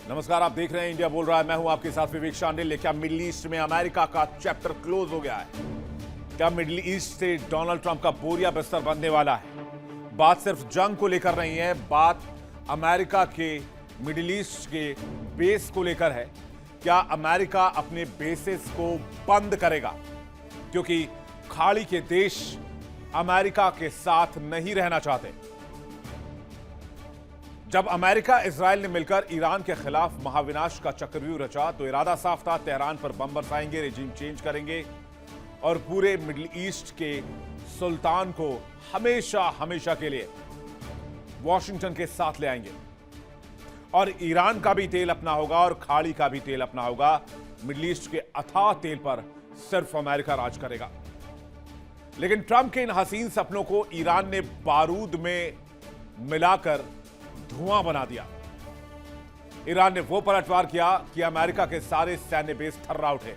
नमस्कार, आप देख रहे हैं इंडिया बोल रहा है। मैं हूं आपके साथ विवेक शांडिल। क्या मिडिल ईस्ट में अमेरिका का चैप्टर क्लोज हो गया है? क्या मिडिल ईस्ट से डोनाल्ड ट्रंप का बोरिया बिस्तर बनने वाला है? बात सिर्फ जंग को लेकर नहीं है, बात अमेरिका के मिडिल ईस्ट के बेस को लेकर है। क्या अमेरिका अपने बेसिस को बंद करेगा? क्योंकि खाड़ी के देश अमेरिका के साथ नहीं रहना चाहते। जब अमेरिका इजराइल ने मिलकर ईरान के खिलाफ महाविनाश का चक्रव्यूह रचा तो इरादा साफ था, तेहरान पर बम बरसाएंगे, रेजिम चेंज करेंगे और पूरे मिडिल ईस्ट के सुल्तान को हमेशा हमेशा के लिए वॉशिंगटन के साथ ले आएंगे और ईरान का भी तेल अपना होगा और खाड़ी का भी तेल अपना होगा। मिडिल ईस्ट के अथाह तेल पर सिर्फ अमेरिका राज करेगा। लेकिन ट्रंप के इन हसीन सपनों को ईरान ने बारूद में मिलाकर धुआं बना दिया। ईरान ने वो पलटवार किया कि अमेरिका के सारे सैन्य बेस थर्रा उठे।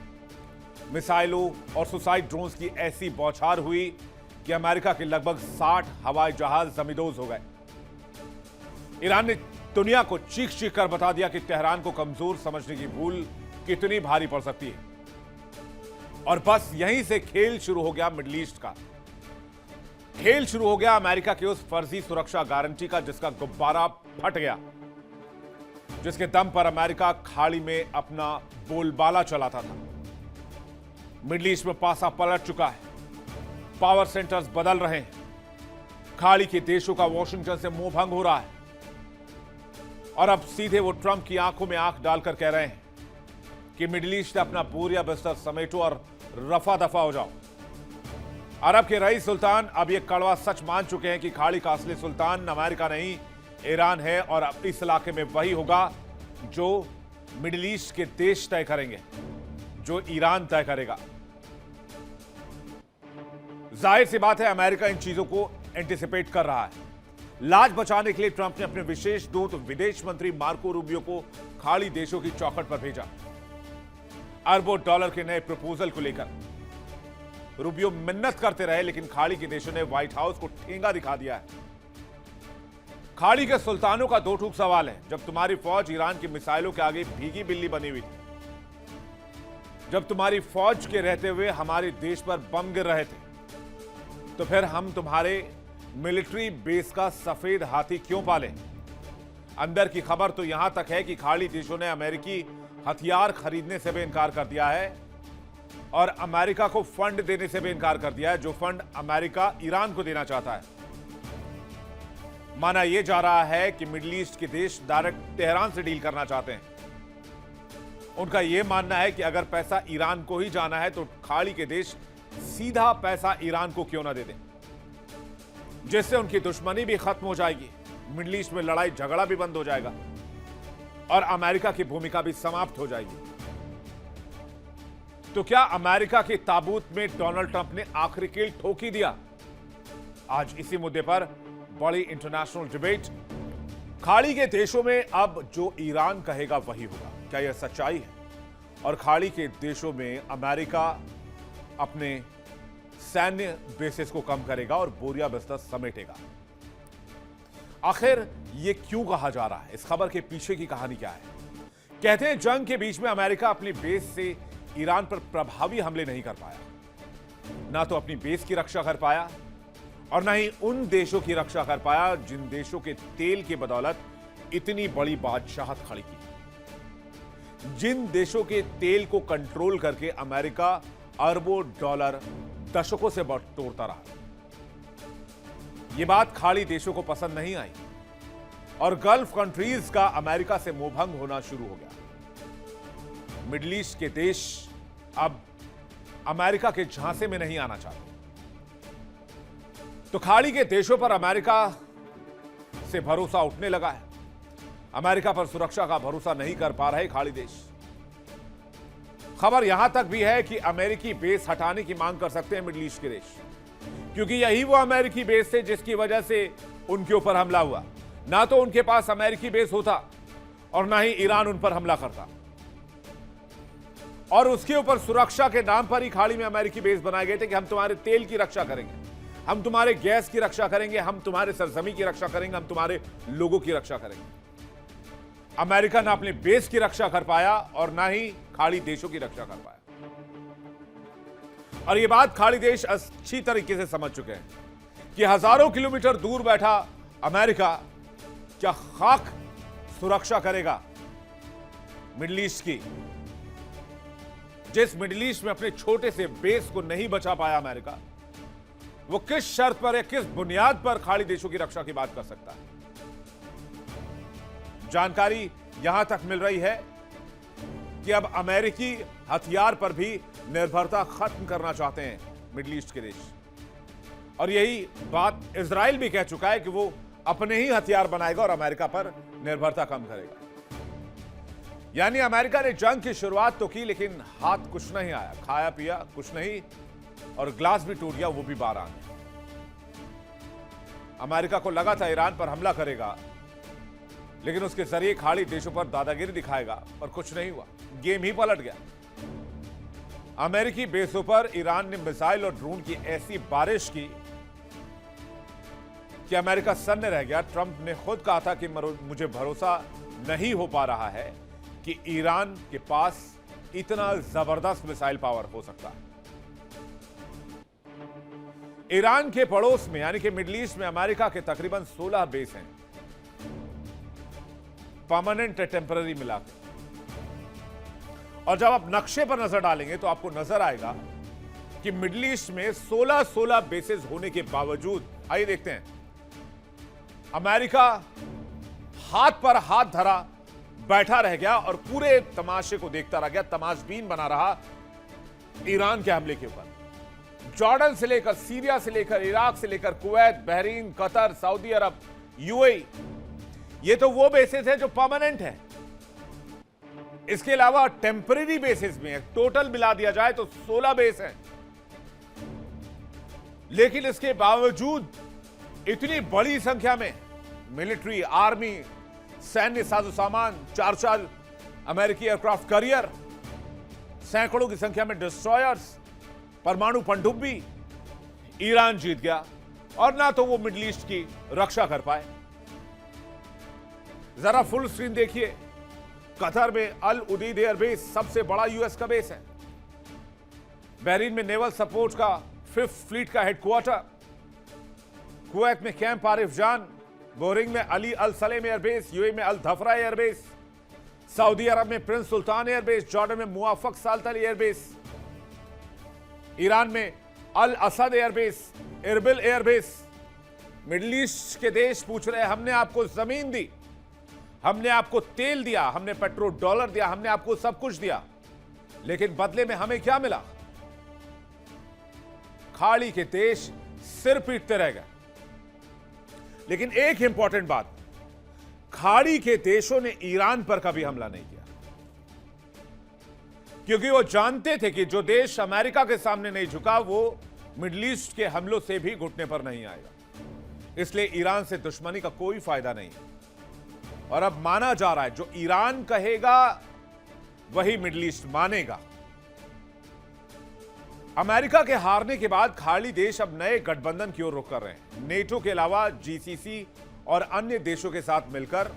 मिसाइलों और सुसाइड ड्रोन्स की ऐसी बौछार हुई कि अमेरिका के लगभग 60 हवाई जहाज जमींदोज हो गए। ईरान ने दुनिया को चीख चीख कर बता दिया कि तेहरान को कमजोर समझने की भूल कितनी भारी पड़ सकती है। और बस यहीं से खेल शुरू हो गया। मिडिल ईस्ट का खेल शुरू हो गया अमेरिका के उस फर्जी सुरक्षा गारंटी का जिसका गुब्बारा फट गया, जिसके दम पर अमेरिका खाड़ी में अपना बोलबाला चलाता था। मिडिल ईस्ट में पासा पलट चुका है, पावर सेंटर्स बदल रहे हैं, खाड़ी के देशों का वॉशिंगटन से मोह भंग हो रहा है और अब सीधे वो ट्रंप की आंखों में आंख डालकर कह रहे हैं कि मिडिल ईस्ट अपना बोरिया बिस्तर समेटो और रफा दफा हो जाओ। अरब के रईस सुल्तान अब यह कड़वा सच मान चुके हैं कि खाड़ी का असली सुल्तान अमेरिका नहीं, ईरान है और अब इस इलाके में वही होगा जो मिडिल ईस्ट के देश तय करेंगे, जो ईरान तय करेगा। जाहिर सी बात है अमेरिका इन चीजों को एंटिसिपेट कर रहा है। लाज बचाने के लिए ट्रंप ने अपने विशेष दूत विदेश मंत्री मार्को रूबियो को खाड़ी देशों की चौखट पर भेजा, अरबों डॉलर के नए प्रपोजल को लेकर। रूबियो मिन्नत करते रहे लेकिन खाड़ी के देशों ने व्हाइट हाउस को ठेंगा दिखा दिया है। खाड़ी के सुल्तानों का दो टूक सवाल है। जब तुम्हारी फौज ईरान की मिसाइलों के आगे भीगी बिल्ली बनी हुई थी, जब तुम्हारी फौज के रहते हुए हमारे देश पर बम गिर रहे थे, तो फिर हम तुम्हारे मिलिट्री बेस का सफेद हाथी क्यों पाले? अंदर की खबर तो यहां तक है कि खाड़ी देशों ने अमेरिकी हथियार खरीदने से भी इनकार कर दिया है और अमेरिका को फंड देने से भी इनकार कर दिया है, जो फंड अमेरिका ईरान को देना चाहता है। माना यह जा रहा है कि मिडिल ईस्ट के देश डायरेक्ट तेहरान से डील करना चाहते हैं। उनका यह मानना है कि अगर पैसा ईरान को ही जाना है तो खाड़ी के देश सीधा पैसा ईरान को क्यों ना दे दें, जिससे उनकी दुश्मनी भी खत्म हो जाएगी, मिडिल ईस्ट में लड़ाई झगड़ा भी बंद हो जाएगा और अमेरिका की भूमिका भी समाप्त हो जाएगी। तो क्या अमेरिका के ताबूत में डोनाल्ड ट्रंप ने आखिरी कील ठोक ही दिया? आज इसी मुद्दे पर बड़ी इंटरनेशनल डिबेट। खाड़ी के देशों में अब जो ईरान कहेगा वही होगा, क्या यह सच्चाई है? और खाड़ी के देशों में अमेरिका अपने सैन्य बेसिस को कम करेगा और बोरिया बिस्तर समेटेगा। आखिर यह क्यों कहा जा रहा है? इस खबर के पीछे की कहानी क्या है? कहते हैं जंग के बीच में अमेरिका अपनी बेस से ईरान पर प्रभावी हमले नहीं कर पाया, ना तो अपनी बेस की रक्षा कर पाया और ना ही उन देशों की रक्षा कर पाया जिन देशों के तेल की बदौलत इतनी बड़ी बादशाहत खड़ी की, जिन देशों के तेल को कंट्रोल करके अमेरिका अरबों डॉलर दशकों से बटोरता रहा। यह बात खाड़ी देशों को पसंद नहीं आई और गल्फ कंट्रीज का अमेरिका से मोहभंग होना शुरू हो गया। मिडिल ईस्ट के देश अब अमेरिका के झांसे में नहीं आना चाहते, तो खाड़ी के देशों पर अमेरिका से भरोसा उठने लगा है। अमेरिका पर सुरक्षा का भरोसा नहीं कर पा रहे खाड़ी देश। खबर यहां तक भी है कि अमेरिकी बेस हटाने की मांग कर सकते हैं मिडिल ईस्ट के देश, क्योंकि यही वो अमेरिकी बेस थे जिसकी वजह से उनके ऊपर हमला हुआ। ना तो उनके पास अमेरिकी बेस होता और ना ही ईरान उन पर हमला करता, और उसके ऊपर सुरक्षा के नाम पर ही खाड़ी में अमेरिकी बेस बनाए गए थे कि हम तुम्हारे तेल की रक्षा करेंगे, हम तुम्हारे गैस की रक्षा करेंगे, हम तुम्हारे सरजमी की रक्षा करेंगे, हम तुम्हारे लोगों की रक्षा करेंगे। अमेरिका ना अपने बेस की रक्षा कर पाया और ना ही खाड़ी देशों की रक्षा कर पाया। और यह बात खाड़ी देश अच्छी तरीके से समझ चुके हैं कि हजारों किलोमीटर दूर बैठा अमेरिका क्या खाक सुरक्षा करेगा मिडिल ईस्ट की। जिस मिडिल ईस्ट में अपने छोटे से बेस को नहीं बचा पाया अमेरिका, वो किस शर्त पर या किस बुनियाद पर खाड़ी देशों की रक्षा की बात कर सकता है। जानकारी यहां तक मिल रही है कि अब अमेरिकी हथियार पर भी निर्भरता खत्म करना चाहते हैं मिडिल ईस्ट के देश। और यही बात इजराइल भी कह चुका है कि वो अपने ही हथियार बनाएगा और अमेरिका पर निर्भरता कम करेगा। यानी अमेरिका ने जंग की शुरुआत तो की, लेकिन हाथ कुछ नहीं आया, खाया पिया कुछ नहीं, और ग्लास भी टूट गया, वो भी 12 आने। अमेरिका को लगा था ईरान पर हमला करेगा, लेकिन उसके जरिए खाड़ी देशों पर दादागिरी दिखाएगा, पर कुछ नहीं हुआ, गेम ही पलट गया। अमेरिकी बेसों पर ईरान ने मिसाइल और ड्रोन की ऐसी बारिश की कि अमेरिका सन्न रह गया। ट्रंप ने खुद कहा था कि मुझे भरोसा नहीं हो पा रहा है कि ईरान के पास इतना जबरदस्त मिसाइल पावर हो सकता है। ईरान के पड़ोस में यानी कि मिडिल ईस्ट में अमेरिका के तकरीबन 16 बेस हैं, परमानेंट टेम्पररी मिलाकर। और जब आप नक्शे पर नजर डालेंगे तो आपको नजर आएगा कि मिडिल ईस्ट में 16 बेसेस होने के बावजूद, आइए देखते हैं, अमेरिका हाथ पर हाथ धरा बैठा रह गया और पूरे तमाशे को देखता रह गया, तमाशबीन बना रहा ईरान के हमले के ऊपर। जॉर्डन से लेकर, सीरिया से लेकर, इराक से लेकर, कुवैत, बहरीन, कतर, सऊदी अरब, यूएई, ये तो वो बेसिस है जो परमानेंट है। इसके अलावा टेम्पररी बेसिस में टोटल मिला दिया जाए तो 16 बेस हैं। लेकिन इसके बावजूद इतनी बड़ी संख्या में मिलिट्री, आर्मी, सैन्य साजो सामान, 4 अमेरिकी एयरक्राफ्ट कैरियर, सैकड़ों की संख्या में डिस्ट्रॉयर्स, परमाणु पनडुब्बी, ईरान जीत गया और ना तो वो मिडिल ईस्ट की रक्षा कर पाए। जरा फुल स्क्रीन देखिए। कतर में अल उदीद एयरबेस सबसे बड़ा यूएस का बेस है। बहरीन में नेवल सपोर्ट का 5th फ्लीट का हेडक्वार्टर, कुवैत में कैंप आरिफ जान, बोहरिंग में अली अल सलेम एयरबेस, यूएई में अल धफरा एयरबेस, सऊदी अरब में प्रिंस सुल्तान एयरबेस, जॉर्डन में मुआफक साल्तल एयरबेस, ईरान में Al Asad airbase, Erbil airbase. Middle East के देश पूछ रहे हैं, हमने आपको जमीन दी, हमने आपको तेल दिया, हमने पेट्रोल डॉलर दिया, हमने आपको सब कुछ दिया, लेकिन बदले में हमें क्या मिला? खाड़ी के देश सिर पीटते रह गए। लेकिन एक इंपॉर्टेंट बात, खाड़ी के देशों ने ईरान पर कभी हमला नहीं किया, क्योंकि वो जानते थे कि जो देश अमेरिका के सामने नहीं झुका वो मिडिल ईस्ट के हमलों से भी घुटने पर नहीं आएगा। इसलिए ईरान से दुश्मनी का कोई फायदा नहीं। और अब माना जा रहा है जो ईरान कहेगा वही मिडिल ईस्ट मानेगा। अमेरिका के हारने के बाद खाड़ी देश अब नए गठबंधन की ओर रुख कर रहे हैं। नेटो के अलावा जीसीसी और अन्य देशों के साथ मिलकर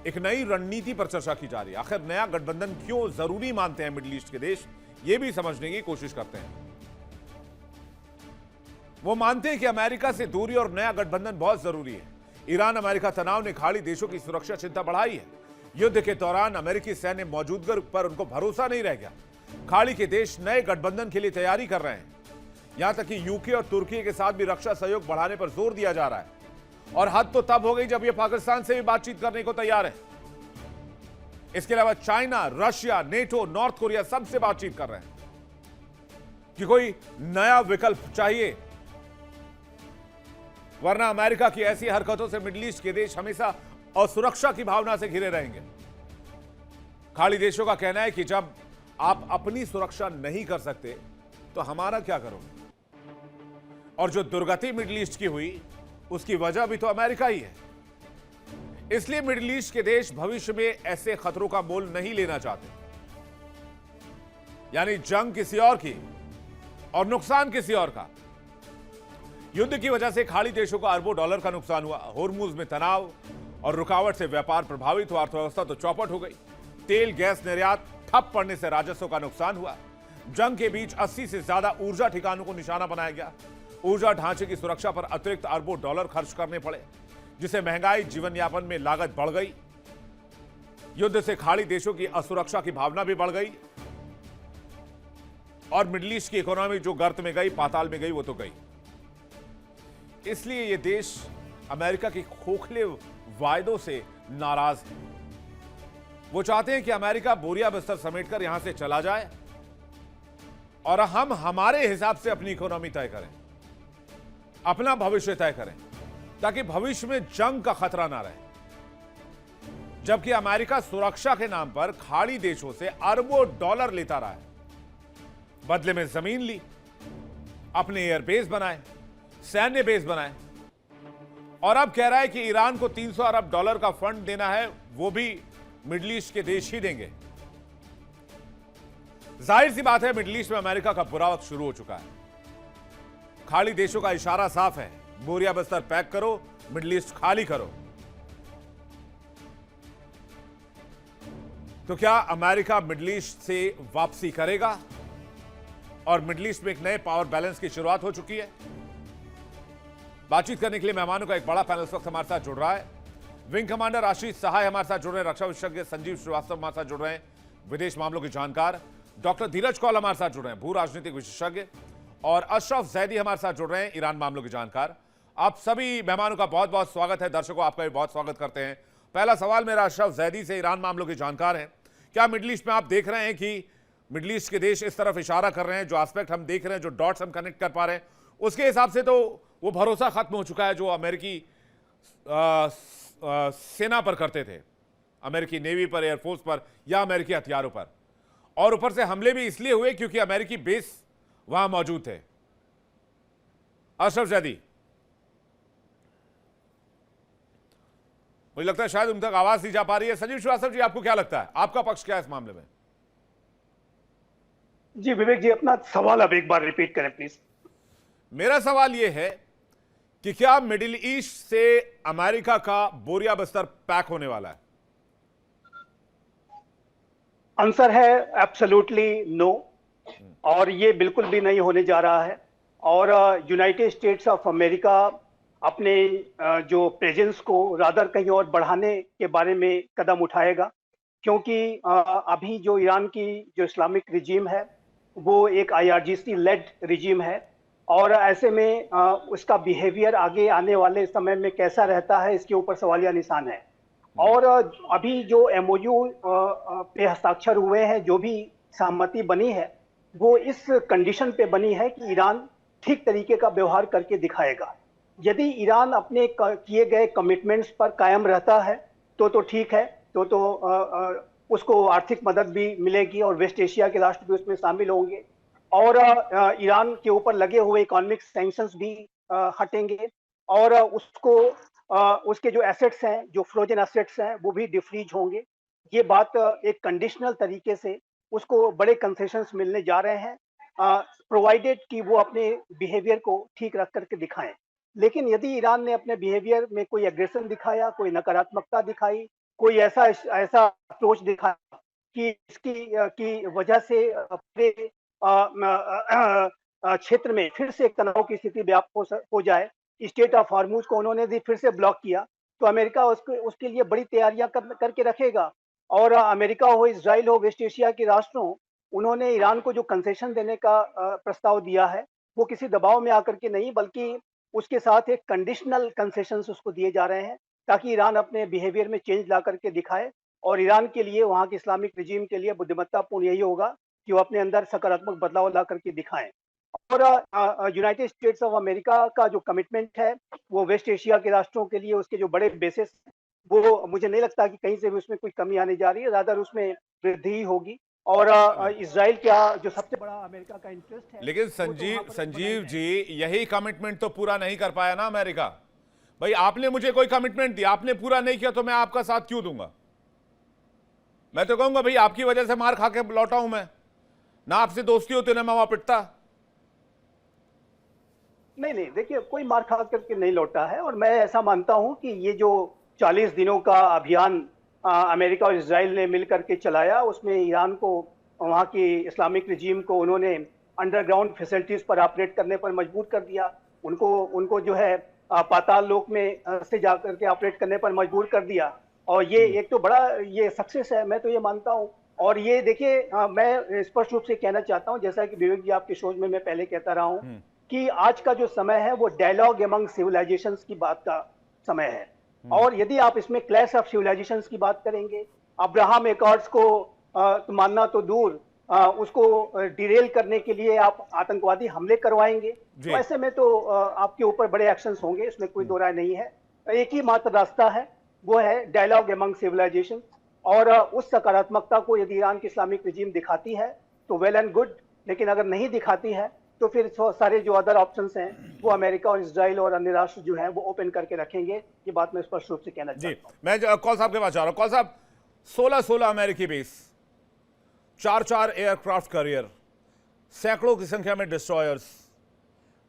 एक नई रणनीति पर चर्चा की जा रही है। आखिर नया गठबंधन क्यों जरूरी मानते हैं मिडिल ईस्ट के देश, यह भी समझने की कोशिश करते हैं। वो मानते हैं कि अमेरिका से दूरी और नया गठबंधन बहुत जरूरी है। ईरान अमेरिका तनाव ने खाड़ी देशों की सुरक्षा चिंता बढ़ाई है। युद्ध के दौरान अमेरिकी सैन्य मौजूदगी पर उनको भरोसा नहीं रह गया। खाड़ी के देश नए गठबंधन के लिए तैयारी कर रहे हैं। यहां तक कि यूके और तुर्की के साथ भी रक्षा सहयोग बढ़ाने पर जोर दिया जा रहा है। और हद तो तब हो गई जब ये पाकिस्तान से भी बातचीत करने को तैयार है। इसके अलावा China, Russia, NATO, north Korea सबसे बातचीत कर रहे हैं कि कोई नया विकल्प चाहिए, वरना अमेरिका की ऐसी हरकतों से मिडिल ईस्ट के देश हमेशा असुरक्षा की भावना से घिरे रहेंगे। खाड़ी देशों का कहना है कि जब आप अपनी सुरक्षा नहीं कर सकते तो हमारा क्या करोगे? और जो दुर्गति मिडिल ईस्ट की हुई उसकी वजह भी तो अमेरिका ही है। इसलिए मिडिल ईस्ट के देश भविष्य में ऐसे खतरों का मोल नहीं लेना चाहते, यानी जंग किसी और की और नुकसान किसी और का। युद्ध की वजह से खाड़ी देशों को अरबों डॉलर का नुकसान हुआ। होर्मुज में तनाव और रुकावट से व्यापार प्रभावित हुआ, अर्थव्यवस्था तो चौपट हो गई। तेल गैस निर्यात ठप पड़ने से राजस्व का नुकसान हुआ। जंग के बीच 80 से ज्यादा ऊर्जा ठिकानों को निशाना बनाया गया। ऊर्जा ढांचे की सुरक्षा पर अतिरिक्त अरबों डॉलर खर्च करने पड़े, जिससे महंगाई, जीवन यापन में लागत बढ़ गई। युद्ध से खाड़ी देशों की असुरक्षा की भावना भी बढ़ गई और मिडिल ईस्ट की इकोनॉमी जो गर्त में गई, पाताल में गई, वो तो गई। इसलिए ये देश अमेरिका के खोखले वायदों से नाराज है। वो चाहते हैं कि अमेरिका बोरिया बिस्तर समेटकर यहां से चला जाए और हम हमारे हिसाब से अपनी इकोनॉमी तय करें, अपना भविष्य तय करें, ताकि भविष्य में जंग का खतरा ना रहे। जबकि अमेरिका सुरक्षा के नाम पर खाड़ी देशों से अरबों डॉलर लेता रहा है, बदले में जमीन ली, अपने एयरबेस बनाए, सैन्य बेस बनाए, और अब कह रहा है कि ईरान को 300 अरब डॉलर का फंड देना है, वो भी मिडिल ईस्ट के देश ही देंगे। जाहिर सी बात है, मिडिल ईस्ट में अमेरिका का बुरा वक्त शुरू हो चुका है। खाड़ी देशों का इशारा साफ है, बोरिया बस्तर पैक करो, मिडिल ईस्ट खाली करो। तो क्या अमेरिका मिडिल ईस्ट से वापसी करेगा और मिडिल ईस्ट में एक नए पावर बैलेंस की शुरुआत हो चुकी है? बातचीत करने के लिए मेहमानों का एक बड़ा पैनल इस वक्त हमारे साथ जुड़ रहा है। विंग कमांडर आशीष सहाय हमारे साथ जुड़ रहे हैं, रक्षा विशेषज्ञ संजीव श्रीवास्तव हमारे साथ जुड़ रहे हैं, विदेश मामलों के जानकार डॉक्टर धीरज कौल हमारे साथ जुड़ रहे हैं, भू राजनीतिक विशेषज्ञ, और अशरफ जैदी हमारे साथ जुड़ रहे हैं, ईरान मामलों के जानकार। आप सभी मेहमानों का बहुत बहुत स्वागत है। दर्शकों, आपका भी बहुत स्वागत करते हैं। पहला सवाल मेरा अशरफ जैदी से, ईरान मामलों के जानकार हैं। क्या मिडिल ईस्ट में आप देख रहे हैं कि मिडिल ईस्ट के देश इस तरफ इशारा कर रहे हैं, जो एस्पेक्ट हम देख रहे हैं, जो डॉट्स हम कनेक्ट कर पा रहे हैं, उसके हिसाब से तो वो भरोसा खत्म हो चुका है जो अमेरिकी सेना पर करते थे, अमेरिकी नेवी पर, एयरफोर्स पर या अमेरिकी हथियारों पर, और ऊपर से हमले भी इसलिए हुए क्योंकि अमेरिकी बेस वहां मौजूद थे। अशरफ जैदी, मुझे लगता है शायद उन तक आवाज नहीं जा पा रही है। संजीव श्रीवास्तव जी, आपको क्या लगता है, आपका पक्ष क्या है इस मामले में? जी विवेक जी, अपना सवाल अब एक बार रिपीट करें प्लीज। मेरा सवाल यह है कि क्या मिडिल ईस्ट से अमेरिका का बोरिया बस्तर पैक होने वाला है? आंसर है एब्सोल्युटली नो, और ये बिल्कुल भी नहीं होने जा रहा है। और यूनाइटेड स्टेट्स ऑफ अमेरिका अपने जो प्रेजेंस को रादर कहीं और बढ़ाने के बारे में कदम उठाएगा, क्योंकि अभी जो ईरान की जो इस्लामिक रिजीम है वो एक IRGC लेड रिजीम है, और ऐसे में उसका बिहेवियर आगे आने वाले समय में कैसा रहता है, इसके ऊपर सवालिया निशान है। और अभी जो MOU पे हस्ताक्षर हुए हैं, जो भी सहमति बनी है, वो इस कंडीशन पे बनी है कि ईरान ठीक तरीके का व्यवहार करके दिखाएगा। यदि ईरान अपने किए गए कमिटमेंट्स पर कायम रहता है तो ठीक है, तो उसको आर्थिक मदद भी मिलेगी और वेस्ट एशिया के राष्ट्र भी उसमें शामिल होंगे, और ईरान के ऊपर लगे हुए इकोनॉमिक सैंक्शंस भी हटेंगे, और उसको उसके जो एसेट्स हैं, जो फ्रोजन एसेट्स हैं, वो भी डिफ्रीज होंगे। ये बात एक कंडीशनल तरीके से उसको बड़े कंसेशंस मिलने जा रहे हैं, प्रोवाइडेड कि वो अपने बिहेवियर को ठीक रख करके दिखाएं। लेकिन यदि ईरान ने अपने बिहेवियर में कोई एग्रेशन दिखाया, कोई नकारात्मकता दिखाई, कोई ऐसा अप्रोच दिखाया कि इसकी की वजह से पूरे क्षेत्र में फिर से एक तनाव की स्थिति व्याप्त हो जाए, स्टेट ऑफ हॉर्मुज को उन्होंने भी फिर से ब्लॉक किया, तो अमेरिका उसके लिए बड़ी तैयारियां करके रखेगा। और अमेरिका हो, इजराइल हो, वेस्ट एशिया के राष्ट्रों, उन्होंने ईरान को जो कंसेशन देने का प्रस्ताव दिया है, वो किसी दबाव में आकर के नहीं, बल्कि उसके साथ एक कंडीशनल कंसेशंस उसको दिए जा रहे हैं, ताकि ईरान अपने बिहेवियर में चेंज ला करके दिखाए। और ईरान के लिए, वहाँ के इस्लामिक रिजीम के लिए बुद्धिमत्तापूर्ण यही होगा कि वो अपने अंदर सकारात्मक बदलाव ला करके दिखाएं। और यूनाइटेड स्टेट्स ऑफ अमेरिका का जो कमिटमेंट है वो वेस्ट एशिया के राष्ट्रों के लिए, उसके जो बड़े बेसिस, वो मुझे नहीं लगता कि कहीं से भी उसमें कोई कमी आने जा रही है, रादर उसमें वृद्धि होगी। और इजराइल का जो सबसे बड़ा अमेरिका का इंटरेस्ट है। लेकिन संजीव जी, यही कमिटमेंट तो पूरा नहीं कर पाया ना अमेरिका। भाई, आपने मुझे कोई कमिटमेंट दिया, आपने पूरा नहीं किया, तो मैं आपका साथ क्यों दूंगा? मैं तो कहूंगा भाई, आपकी वजह से मार खा के लौटा हूं मैं, ना आपसे दोस्ती होती ना मैं वहां पिटता। नहीं, देखिए, कोई मार खा करके नहीं लौटा है, और मैं ऐसा मानता हूं कि ये जो 40 दिनों का अभियान अमेरिका और इसराइल ने मिलकर के चलाया। उसमें ईरान को, वहाँ की इस्लामिक रिजीम को उन्होंने अंडरग्राउंड फैसिलिटीज पर ऑपरेट करने पर मजबूर कर दिया। उनको उनको जो है पाताल लोक में से जाकर के ऑपरेट करने पर मजबूर कर दिया। और ये एक तो बड़ा ये सक्सेस है, मैं तो ये मानता हूँ। और ये देखिए, मैं स्पष्ट रूप से कहना चाहता हूँ, जैसा कि विवेक जी आपके शोज में मैं पहले कहता रहा हूँ, कि आज का जो समय है वो डायलॉग एमंग सिविलाइजेशंस की बात का समय है। और यदि आप इसमें क्लैश ऑफ सिविलाइजेशंस की बात करेंगे, अब्राहम एकॉर्ड्स को मानना तो दूर, उसको डिरेल करने के लिए आप आतंकवादी हमले करवाएंगे, तो ऐसे में तो आपके ऊपर बड़े एक्शंस होंगे, इसमें कोई दो राय नहीं है। एक ही मात्र रास्ता है, वो है डायलॉग एमंग सिविलाइजेशन। और उस सकारात्मकता को यदि ईरान की इस्लामिक रिजीम दिखाती है तो वेल एंड गुड, लेकिन अगर नहीं दिखाती है तो फिर सारे जो अदर ऑप्शंस हैं वो अमेरिका और इजराइल और अन्य राष्ट्र जो हैं वो ओपन करके रखेंगे। ये बात मैं स्पष्ट रूप से कहना चाहता हूं। मैं कौल साहब के पास जा रहा हूं। कौल साहब, 16 अमेरिकी बेस, 4 एयरक्राफ्ट कैरियर, सैकड़ों की संख्या में डिस्ट्रॉयर्स,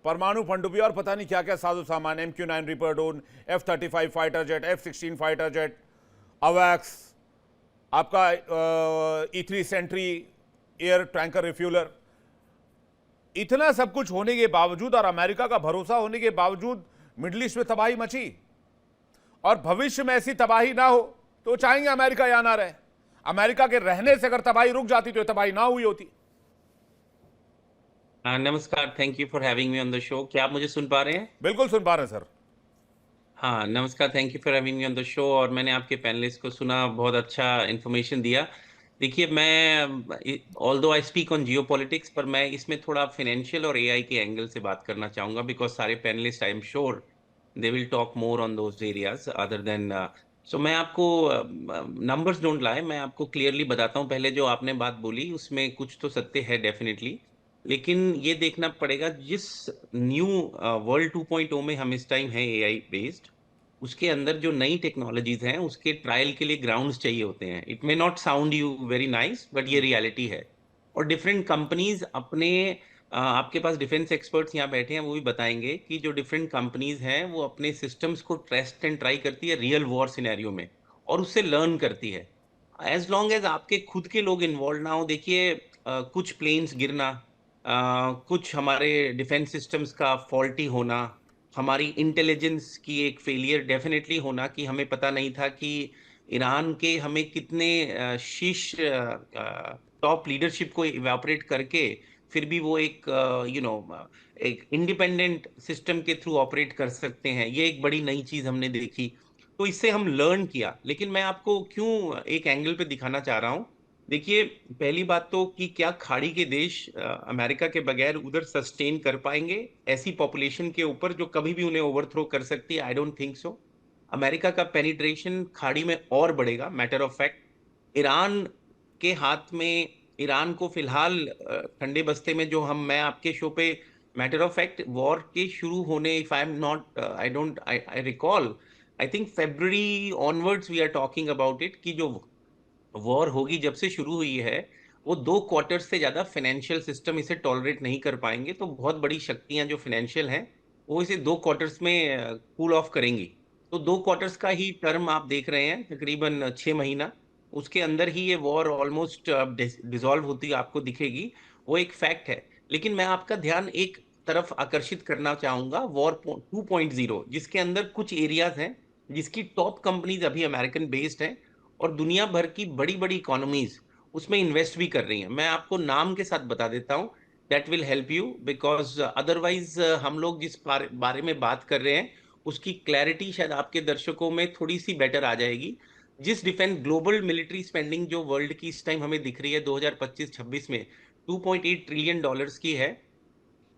परमाणु पनडुब्बी और पता नहीं क्या क्या साजो सामान, MQ-9 Reaper drone, F-35 fighter jet, F-16 fighter jet, अवैक्स, आपका E-3 Sentry air tanker refueller, इतना सब कुछ होने के बावजूद और अमेरिका का भरोसा होने के बावजूद मिडिल ईस्ट में तबाही मची। और भविष्य में ऐसी तबाही ना हो तो चाहेंगे अमेरिका या ना रहे। अमेरिका के रहने से अगर तबाही रुक जाती तो तबाही ना हुई होती। नमस्कार, thank you for having me on the show. क्या आप मुझे सुन पा रहे हैं? बिल्कुल सुन पा रहे हैं सर। हाँ, नमस्कार, thank you for having me on the show. और मैंने आपके पैनलिस्ट को सुना, बहुत अच्छा इन्फॉर्मेशन दिया। देखिए, मैं although I speak on Jio politics, पर मैं इसमें थोड़ा फाइनेंशियल और एआई के एंगल से बात करना चाहूँगा, बिकॉज सारे panelist I am sure they will talk more on those areas other than. So मैं आपको नंबर्स डोंट लाई, मैं आपको क्लियरली बताता हूँ। पहले जो आपने बात बोली उसमें कुछ तो सत्य है डेफिनेटली, लेकिन ये देखना पड़ेगा जिस न्यू वर्ल्ड 2.0 में हम इस टाइम है एआई बेस्ड, उसके अंदर जो नई टेक्नोलॉजीज हैं उसके ट्रायल के लिए ग्राउंड्स चाहिए होते हैं। It may not sound you very nice, but ये रियलिटी है। और डिफरेंट कंपनीज अपने आपके पास डिफेंस एक्सपर्ट्स यहाँ बैठे हैं, वो भी बताएंगे कि जो डिफरेंट कंपनीज हैं वो अपने सिस्टम्स को टेस्ट एंड ट्राई करती है रियल वॉर सिनेरियो में, और उससे लर्न करती है। एज लॉन्ग एज आपके खुद के लोग इन्वॉल्व ना हो, देखिए कुछ प्लेन्स गिरना, कुछ हमारे डिफेंस सिस्टम्स का फॉल्टी होना, हमारी इंटेलिजेंस की एक फेलियर डेफिनेटली होना कि हमें पता नहीं था कि ईरान के हमें कितने शीर्ष टॉप लीडरशिप को इवेपोरेट करके फिर भी वो एक एक इंडिपेंडेंट सिस्टम के थ्रू ऑपरेट कर सकते हैं। ये एक बड़ी नई चीज हमने देखी, तो इससे हम लर्न किया। लेकिन मैं आपको क्यों एक एंगल पे दिखाना चाह रहा हूँ, देखिए पहली बात तो कि क्या खाड़ी के देश अमेरिका के बगैर उधर सस्टेन कर पाएंगे ऐसी पॉपुलेशन के ऊपर जो कभी भी उन्हें ओवरथ्रो कर सकती है? I don't think so. America का पेनिट्रेशन खाड़ी में और बढ़ेगा। मैटर ऑफ फैक्ट ईरान के हाथ में, ईरान को फिलहाल ठंडे बस्ते में जो मैं आपके शो पे मैटर ऑफ फैक्ट वॉर के शुरू होने, if I am not I recall, I think February onwards we are talking about it, कि जो वॉर होगी जब से शुरू हुई है वो 2 क्वार्टर्स से ज्यादा फाइनेंशियल सिस्टम इसे टॉलरेट नहीं कर पाएंगे। तो बहुत बड़ी शक्तियां जो फाइनेंशियल हैं वो इसे 2 क्वार्टर्स में कूल ऑफ करेंगी। तो 2 क्वार्टर्स का ही टर्म आप देख रहे हैं, तकरीबन 6 महीना, उसके अंदर ही ये वॉर ऑलमोस्ट डिसॉल्व होती आपको दिखेगी। वो एक फैक्ट है। लेकिन मैं आपका ध्यान एक तरफ आकर्षित करना चाहूंगा, वॉर 2.0, जिसके अंदर कुछ एरियाज हैं जिसकी टॉप कंपनीज अभी अमेरिकन बेस्ड हैं और दुनिया भर की बड़ी बड़ी इकोनॉमीज उसमें इन्वेस्ट भी कर रही हैं। मैं आपको नाम के साथ बता देता हूं, that will help you, because otherwise हम लोग जिस बारे में बात कर रहे हैं उसकी क्लैरिटी शायद आपके दर्शकों में थोड़ी सी बेटर आ जाएगी। जिस डिफेंस ग्लोबल मिलिट्री स्पेंडिंग जो वर्ल्ड की इस टाइम हमें दिख रही है 2025-26 में 2.8 ट्रिलियन डॉलर्स की है,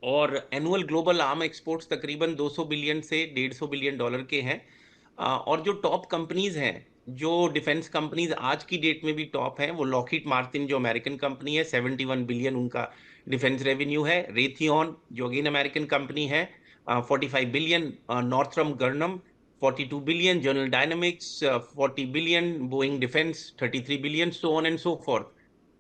और एनुअल ग्लोबल आर्म एक्सपोर्ट्स तकरीबन 200 बिलियन से 150 बिलियन डॉलर के हैं। और जो टॉप कंपनीज हैं, जो डिफेंस कंपनीज आज की डेट में भी टॉप हैं, वो लॉकहीड मार्टिन जो अमेरिकन कंपनी है, 71 बिलियन उनका डिफेंस रेवेन्यू है। रेथियन जो अगेन अमेरिकन कंपनी है, 45 billion. Northrop Grumman 42 billion. General Dynamics 40 billion. Boeing defence 33 billion, so on and so forth.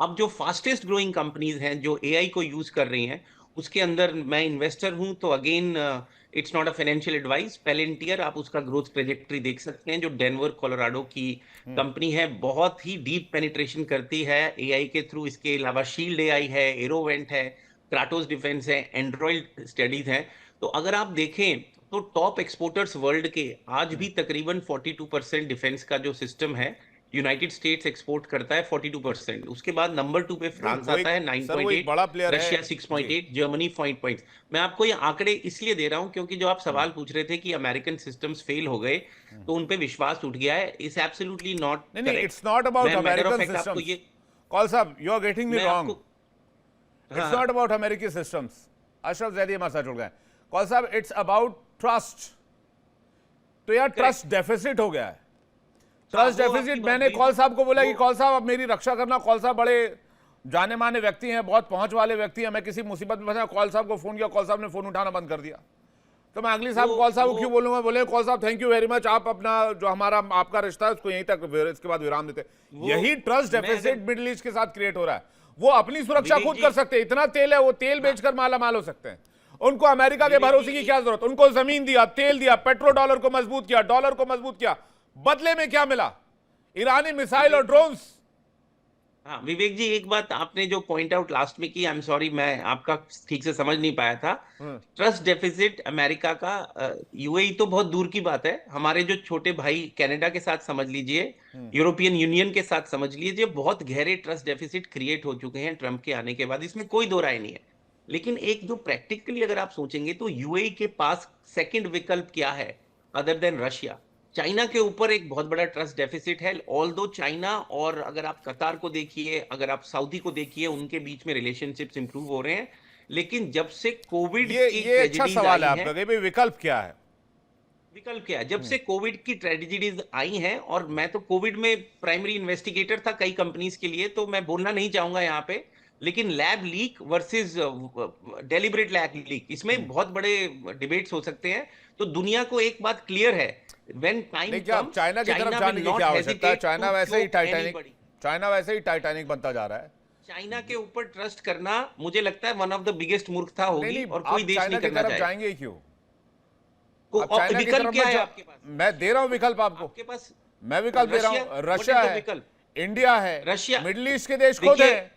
अब जो फास्टेस्ट ग्रोइंग कंपनीज हैं जो एआई को यूज कर रही हैं उसके अंदर मैं इन्वेस्टर हूं, तो again it's not a financial advice. Palantir, आप उसका ग्रोथ ट्रेजेक्टरी देख सकते हैं, जो डेनवर कोलोराडो की कंपनी है, बहुत ही डीप पेनिट्रेशन करती है एआई के थ्रू। इसके अलावा शील्ड एआई है, एरोवेंट है, क्राटोस डिफेंस है, एंड्रॉइड स्टडीज है। तो अगर आप देखें तो टॉप एक्सपोर्टर्स वर्ल्ड के आज भी तकरीबन 42% डिफेंस का जो सिस्टम है, यूनाइटेड स्टेट्स एक्सपोर्ट करता है 42%। उसके बाद नंबर 2 पे फ्रांस आता है सर वो एक 9.8, बड़ा प्लेयर है रशिया जी। 6.8, जर्मनी 5 पॉइंट्स। मैं आपको ये आंकड़े इसलिए दे रहा हूं क्योंकि जो आप सवाल पूछ रहे थे कि अमेरिकन सिस्टम्स फेल हो गए तो उन पे विश्वास उठ गया है, इज एब्सोल्युटली नॉट नहीं नहीं, करेक्ट। इट्स नॉट अबाउट मैं मैटर ऑफ अमेरिकन फैक्ट आपको सिस्टम्स। ये, कौल साहब, यू आर गेटिंग मी मैं रॉन्ग। आपको, इट्स हाँ नॉट अबाउट अमेरिकी सिस्टम्स। अशरफ जैदी हमारे साथ जुड़ गए। कौल साहब, इट्स अबाउट ट्रस्ट। तो यार ट्रस्ट डेफिसिट हो गया है। ट्रस्ट वो आपकी डेफिसिट, बात मैंने बिल्कुल- कौल साहब को बोला कि वो- कौल साहब अब मेरी रक्षा करना। कौल साहब बड़े जाने माने व्यक्ति हैं, बहुत पहुंच वाले व्यक्ति हैं। मैं किसी मुसीबत में फंसा, कौल साहब को फोन किया, कौल साहब ने फोन उठाना बंद कर दिया। तो मैं अगली साहब कौल साहब को क्यों बोलूंगा? बोले कौल साहब थैंक यू वेरी मच, आप अपना जो हमारा आपका रिश्ता है उसको यहीं तक, इसके बाद विराम देते। यही ट्रस्ट डेफिसिट मिडिल ईस्ट के साथ क्रिएट हो रहा है। वो अपनी सुरक्षा विवेक खुद जी- कर सकते हैं, इतना तेल है वो तेल बेचकर माला माल हो सकते हैं। उनको अमेरिका के विवेक भरोसे जी- की क्या जरूरत? उनको जमीन दिया, तेल दिया, पेट्रो डॉलर को मजबूत किया, डॉलर को मजबूत किया, बदले में क्या मिला? ईरानी मिसाइल और ड्रोन्स। हाँ विवेक जी, एक बात आपने जो पॉइंट आउट लास्ट में की, आई एम सॉरी मैं आपका ठीक से समझ नहीं पाया था। ट्रस्ट डेफिसिट अमेरिका का, यूएई तो बहुत दूर की बात है, हमारे जो छोटे भाई कनाडा के साथ समझ लीजिए, यूरोपियन यूनियन के साथ समझ लीजिए, बहुत गहरे ट्रस्ट डेफिसिट क्रिएट हो चुके हैं ट्रम्प के आने के बाद, इसमें कोई दो राय नहीं है। लेकिन एक जो प्रैक्टिकली अगर आप सोचेंगे तो यूएई के पास सेकंड विकल्प क्या है अदर देन रशिया? चाइना के ऊपर एक बहुत बड़ा ट्रस्ट डेफिसिट है। ऑल दो चाइना, और अगर आप कतार को देखिए, अगर आप सऊदी को देखिए, उनके बीच में रिलेशनशिप्स इंप्रूव हो रहे हैं। लेकिन जब से कोविड की ये अच्छा ट्रेजेडीज सवाल है आई आपका हैं, कि भाई विकल्प क्या है? विकल्प क्या है? जब से कोविड की ट्रेजेडीज आई हैं, और मैं तो कोविड में प्राइमरी इन्वेस्टिगेटर था कई कंपनीज के लिए, तो मैं बोलना नहीं चाहूंगा यहाँ पे, लेकिन lab leak versus deliberate lab leak, इसमें बहुत बड़े डिबेट्स हो सकते हैं। तो दुनिया को एक बात क्लियर है, व्हेन टाइम देखिए, अब कम्स, चाइना की तरफ जाने की क्या आवश्यकता है? चाइना वैसे ही टाइटैनिक बनता जा रहा है। चाइना के ऊपर ट्रस्ट करना मुझे लगता है वन ऑफ द बिगेस्ट मूर्खता नहीं होगी, नहीं, और आप कोई देश चाइना नहीं की करना तरफ चाहेगा। जाएंगे ही क्यों? को अब चाइना की विकल्प तरफ क्या मत है जा- आपके पास? मैं दे रहा हूं विकल्प आपको। आपके पास मैं विकल्प दे रहा रशिया, हूं। what रशिया is the है, विकल्प? इंडिया है, रशिया, मिडिल ईस्ट के देश खुद देखिए- है।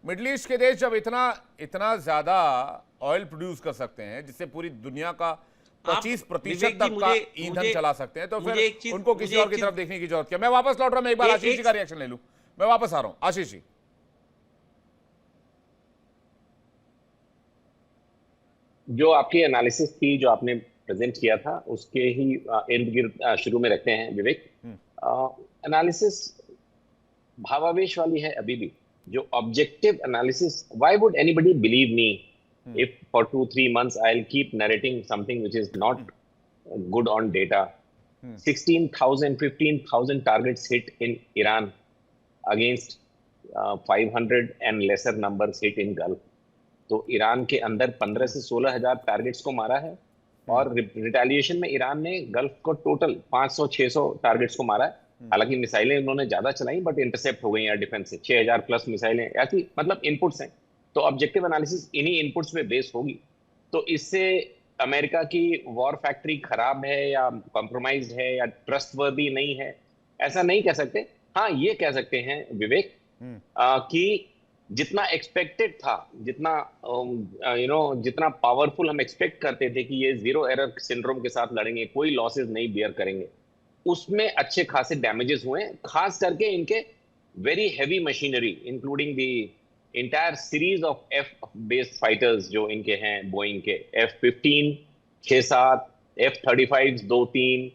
मिडिल ईस्ट के देश जब इतना इतना ज्यादा ऑयल प्रोड्यूस कर सकते हैं जिससे पूरी दुनिया का 25% विवेक जी, तक का मुझे- ईंधन मुझे- चला सकते हैं, तो मुझे फिर एक चीज- उनको किसी मुझे और एक की तरफ चीज- देखने की जरूरत क्या? मैं वापस लौट रहा हूं, मैं एक बार आशीष जी का रिएक्शन ले लूं। मैं वापस आ रहा हूं, आशीष जी। जो आपकी एनालिसिस थी, जो आपने प्रेजेंट किया था, उसके ही इर्द गिर्द शुरू में रखते हैं विवेक। एनालिसिस भावावेश वाली है अभी भी। जो objective analysis, why would anybody believe me if for 2-3 months I'll keep narrating something which is not good on data? 16,000 15,000 targets hit in Iran against 500 and lesser numbers hit in Gulf. तो Iran के अंदर 15 से 16,000 targets को मारा है, और retaliation में Iran ने गल्फ को टोटल 500-600 टारगेट्स को मारा है। हालांकि मिसाइलें उन्होंने ज्यादा चलाई, बट इंटरसेप्ट हो गई एयर डिफेंस से। 6,000 प्लस मिसाइलें, ऐसी मतलब इनपुट्स हैं। तो ऑब्जेक्टिव एनालिसिस इन्हीं इनपुट्स पे बेस होगी। तो इससे अमेरिका की वॉर फैक्ट्री खराब है या कॉम्प्रोमाइज्ड है या ट्रस्टवर्दी नहीं है, ऐसा नहीं कह सकते। हाँ, ये कह सकते हैं विवेक कि जितना एक्सपेक्टेड था, जितना जितना पावरफुल हम एक्सपेक्ट करते थे कि ये जीरो एरर सिंड्रोम के साथ लड़ेंगे, कोई लॉसेस नहीं बियर करेंगे, उसमें अच्छे खासे डैमेजेस हुए हैं। खास करके इनके very heavy machinery, including the entire series of F based fighters जो इनके हैं, बोइंग के F-15 6-7, F-35 2-3,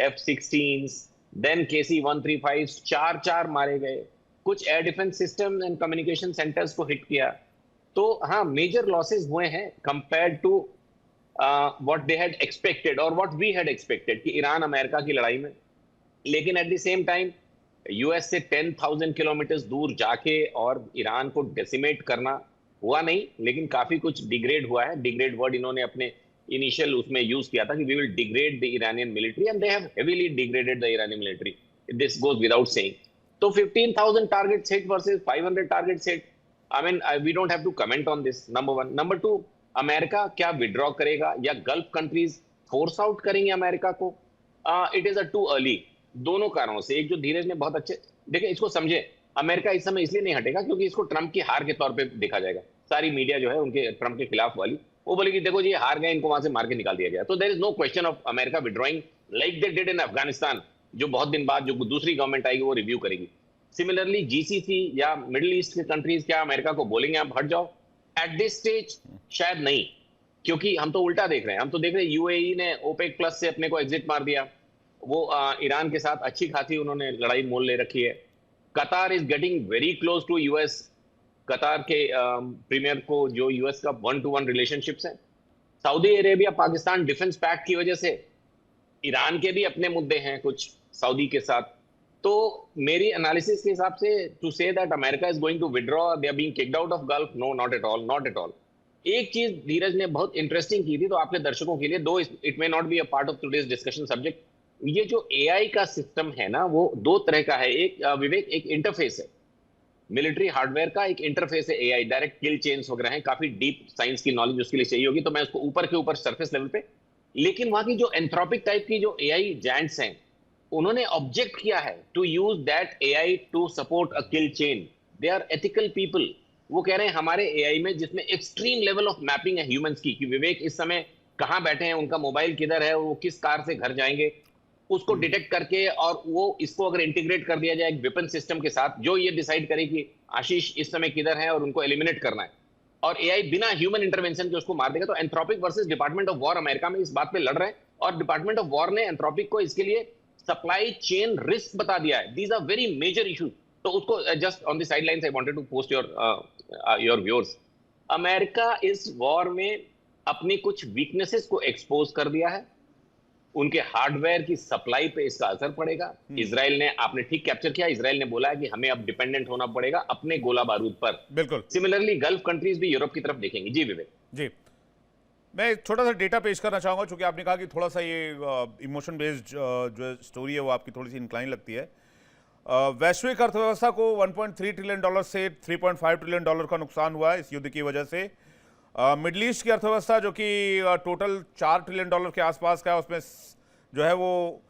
F-16, then KC-135 4 मारे गए। कुछ air defence system and communication centres को हिट किया। तो हाँ, मेजर लॉसेस हुए हैं compared to what they had expected और व्हाट वी हैड एक्सपेक्टेड कि ईरान अमेरिका की लड़ाई में। लेकिन at the same time US से 10,000 किलोमीटर दूर जाके और ईरान को डेसिमेट करना हुआ नहीं, लेकिन काफी कुछ डिग्रेड हुआ है। डिग्रेड वर्ड इन्होंने अपने इनिशियल उसमें यूज किया था कि we will degrade the Iranian military, and they have heavily degraded the Iranian military. This goes without saying. तो 15,000 targets hit versus 500 targets hit, I mean, we don't have to comment on this, number one. Number two, America क्या withdraw करेगा या gulf countries force out करेंगे America को? It is a too early, दोनों कारणों से। एक जो धीरज ने बहुत अच्छे, देखिए इसको समझे, अमेरिका इस समय इसलिए नहीं हटेगा क्योंकि इसको ट्रंप की हार के तौर पे देखा जाएगा। सारी मीडिया जो है उनके ट्रंप के खिलाफ वाली, वो बोलेगी देखो जी ये हार गए, इनको वहां से मार के निकाल दिया गया। तो there is no question of America withdrawing like they did in Afghanistan, जो बहुत दिन बाद जो दूसरी गवर्नमेंट आएगी वो रिव्यू करेगी। सिमिलरली जीसीसी या मिडिल ईस्ट के कंट्रीज क्या अमेरिका को बोलेंगे आप हट जाओ? एट दिस स्टेज शायद नहीं, क्योंकि हम तो उल्टा देख रहे हैं। हम तो देख रहे हैं यूएई ने ओपेक प्लस से अपने को एग्जिट मार दिया, वो ईरान के साथ अच्छी खासी उन्होंने लड़ाई मोल ले रखी है। Qatar is getting very close to US, Qatar के प्रीमियर को जो यूएस का 1-to-1 रिलेशनशिप्स है। Saudi Arabia Pakistan defence pact की वजह से ईरान के भी अपने मुद्दे हैं कुछ सऊदी के साथ। तो मेरी एनालिसिस के हिसाब से to say that America is going to withdraw, they are being kicked out of Gulf, no, not at all, not at all. एक चीज धीरज ने बहुत इंटरेस्टिंग की थी, तो आपके दर्शकों के लिए, दो it may not be a part of today's discussion subject, ये जो एआई का सिस्टम है ना, वो दो तरह का है। एक विवेक, एक इंटरफेस है मिलिट्री हार्डवेयर का, एक इंटरफेस है एआई, डायरेक्ट किल चेन्स वगैरह हैं, काफी डीप साइंस की नॉलेज उसके लिए चाहिए होगी, तो मैं उसको ऊपर के ऊपर सरफेस लेवल पे। लेकिन वहां की जो एंथ्रोपिक टाइप की जो एआई जायंट्स हैं, उन्होंने ऑब्जेक्ट किया है to use that AI to support a kill chain. They are ethical people. वो कह रहे हैं हमारे एआई में, जिसमें एक्सट्रीम लेवल ऑफ मैपिंग है ह्यूमंस की, कि विवेक इस समय कहां बैठे हैं, उनका मोबाइल किधर है, वो किस कार से घर जाएंगे, उसको डिटेक्ट करके, और वो इसको अगर इंटीग्रेट कर दिया जाए एक वेपन सिस्टम के साथ, जो ये डिसाइड करे कि आशीष इस समय किधर है और उनको एलिमिनेट करना है, और एआई बिना ह्यूमन इंटरवेंशन के उसको मार देगा। तो Anthropic versus Department of War America में इस बात पे लड़ रहे हैं, और डिपार्टमेंट ऑफ वॉर ने एंथ्रोपिक को इसके लिए सप्लाई चेन रिस्क बता दिया है। These are very major issue. तो उसको just on the sidelines I wanted to post your viewers. America इस वॉर में अपनी कुछ वीकनेसेस को एक्सपोज कर दिया है, उनके हार्डवेयर की सप्लाई पे इसका असर पड़ेगा। इजराइल ने, आपने ठीक कैप्चर किया, इजराइल ने बोला है कि हमें अब डिपेंडेंट होना पड़ेगा अपने गोला बारूद पर। बिल्कुल। सिमिलरली गल्फ कंट्रीज भी यूरोप की तरफ देखेंगी। जी विवेक जी, मैं एक छोटा सा डेटा पेश करना चाहूंगा, क्योंकि आपने कहा कि थोड़ा सा ये इमोशन बेस्ड जो स्टोरी है वो आपकी थोड़ी सी इंक्लाइन लगती है। वैश्विक अर्थव्यवस्था को 1.3 ट्रिलियन डॉलर से 3.5 ट्रिलियन डॉलर का नुकसान हुआ है इस युद्ध की वजह से। मिडल ईस्ट की अर्थव्यवस्था जो कि टोटल 4 ट्रिलियन डॉलर के आसपास का है, उसमें जो है वो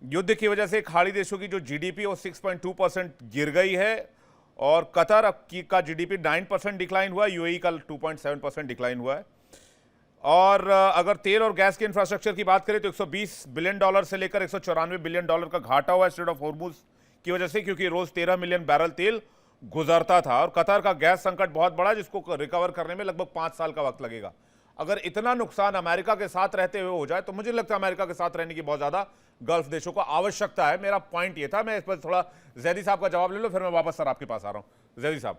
युद्ध की वजह से खाड़ी देशों की जो जीडीपी वो 6.2% गिर गई है, और कतर का जीडीपी 9% डिक्लाइन हुआ है, यूएई का 2.7% डिक्लाइन हुआ है। और अगर तेल और गैस के इंफ्रास्ट्रक्चर की बात करें तो 120 बिलियन डॉलर से लेकर 194 बिलियन डॉलर का घाटा हुआ है स्ट्रेट ऑफ हॉर्मुज की वजह से, क्योंकि रोज 13 मिलियन बैरल तेल गुजरता था। और कतर का गैस संकट बहुत बड़ा, जिसको रिकवर करने में लगभग 5 साल का वक्त लगेगा। अगर इतना नुकसान अमेरिका के साथ रहते हुए हो जाए तो मुझे लगता है अमेरिका के साथ रहने की बहुत ज्यादा गल्फ देशों को आवश्यकता है। मेरा पॉइंट ये था। मैं इस पर थोड़ा जैदी साहब का जवाब ले लो, फिर मैं वापस सर आपके पास आ रहा हूं। जैदी साहब।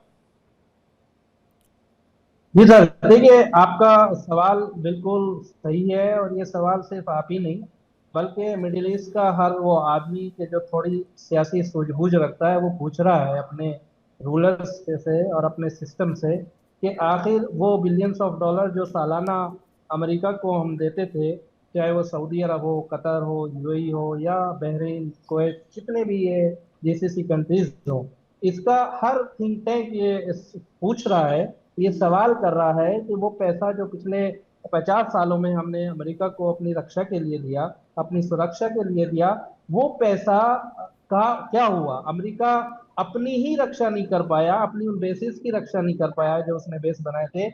जी सर, देखिए आपका सवाल बिल्कुल सही है, और ये सवाल सिर्फ आप ही नहीं बल्कि मिडिल ईस्ट का हर वो आदमी के जो थोड़ी सियासी सूझबूझ रखता है वो पूछ रहा है अपने रूलर्स से और अपने सिस्टम से कि आखिर वो बिलियंस ऑफ डॉलर जो सालाना अमेरिका को हम देते थे, चाहे वो सऊदी अरब हो, कतर हो, यूएई हो या बहरीन, कुवैत, जितने भी ये जीसीसी कंट्रीज हो, इसका हर थिंक टैंक ये पूछ रहा है, ये सवाल कर रहा है कि वो पैसा जो पिछले 50 सालों में हमने अमेरिका को अपनी रक्षा के लिए दिया, अपनी सुरक्षा के लिए दिया, वो पैसा का क्या हुआ? अमेरिका अपनी ही रक्षा नहीं कर पाया, अपनी उन बेसिस की रक्षा नहीं कर पाया जो उसने बेस बनाए थे।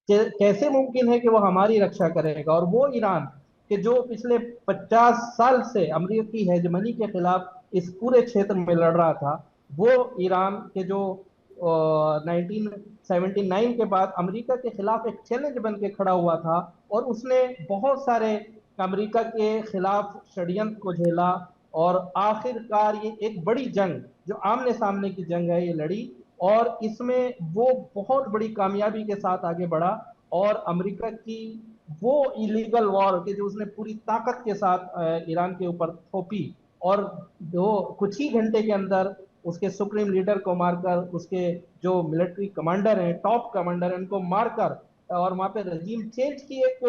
कैसे मुमकिन है कि वो हमारी रक्षा करेगा? और वो ईरान कि जो पिछले 50 साल से अमेरिका की हेजमनी के खिलाफ इस पूरे क्षेत्र में लड़ रहा था, वो ईरान के जो 1979 के बाद अमेरिका के खिलाफ एक चैलेंज बन के खड़ा हुआ था, और उसने बहुत सारे अमेरिका के खिलाफ षड्यंत्र को झेला, और आखिरकार ये एक बड़ी जंग जो आमने सामने की जंग है ये लड़ी, और इसमें वो बहुत बड़ी कामयाबी के साथ आगे बढ़ा। और अमेरिका की वो इलीगल वॉर के जो उसने पूरी ताकत के साथ ईरान के ऊपर थोपी, और जो कुछ ही घंटे के अंदर उसके सुप्रीम लीडर को मारकर, उसके जो मिलिट्री कमांडर हैं, टॉप कमांडर हैं, उनको मारकर, और वहां पे रजीम चेंज की एक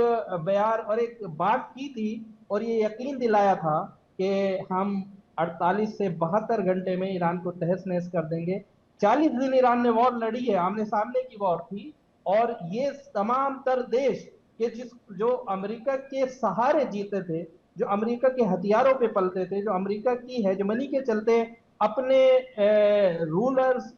बयान और एक बात की थी, और ये यकीन दिलाया था कि हम 48 से 72 घंटे में ईरान को तहस नहस कर देंगे। 40 दिन ईरान ने वॉर लड़ी है, आमने सामने की वॉर थी, और ये तमाम तर देश के जो अमेरिका के सहारे जीते थे, जो अमेरिका के हथियारों पे पलते थे, जो अमेरिका की हेजमनी के चलते अपने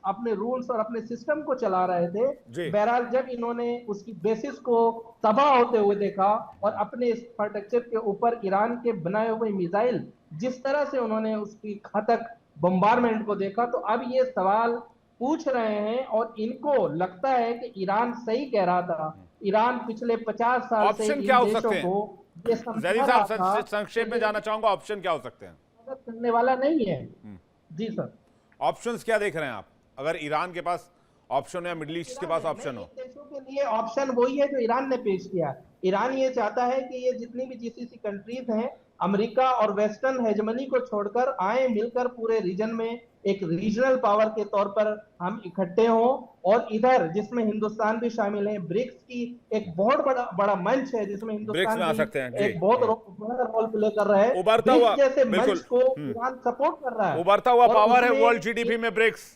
अपने रूल्स और अपने सिस्टम को चला रहे जी। थे, बहरहाल जब इन्होंने उसकी बेसिस को तबाह होते हुए देखा और अपने इंफ्रास्ट्रक्चर के ऊपर ईरान के बनाए हुए मिसाइल जिस तरह से उन्होंने उसकी घातक बम्बारमेंट को देखा, तो अब ये सवाल पूछ रहे हैं और इनको लगता है कि ईरान सही कह रहा था। ईरान पिछले 50 साल से ऑप्शन इन क्या हो देशों सकते हैं? को ये समझा जैदी रहा साहब था संक्षेप में जाना चाहूंगा, ऑप्शन क्या हो सकते हैं? मदद करने वाला नहीं है। जी सर, ऑप्शंस क्या देख रहे हैं आप, अगर ईरान के पास ऑप्शन या मिडिल ईस्ट के पास ऑप्शन हो? इन देशों के लिए ऑप्शन वही है जो ईरान ने पेश किया। ईरान ये चाहता है कि ये जितनी भी जीसीसी कंट्रीज हैं, अमेरिका और वेस्टर्न हेजमनी को छोड़कर आए, मिलकर पूरे रीजन में एक रीजनल पावर के तौर पर हम इकट्ठे हों, और इधर जिसमें हिंदुस्तान भी शामिल है, ब्रिक्स की एक बहुत बड़ा मंच है जिसमें ब्रिक्स में आ सकते हैं हिंदुस्तान जी। एक बहुत बड़ा रोल प्ले कर रहा है। उभरता हुआ, ब्रिक्स जैसे बिल्कुल। मंच को ईरान सपोर्ट कर रहा है, उभरता हुआ और पावर है उसमें वर्ल्ड जीडीपी में ब्रिक्स।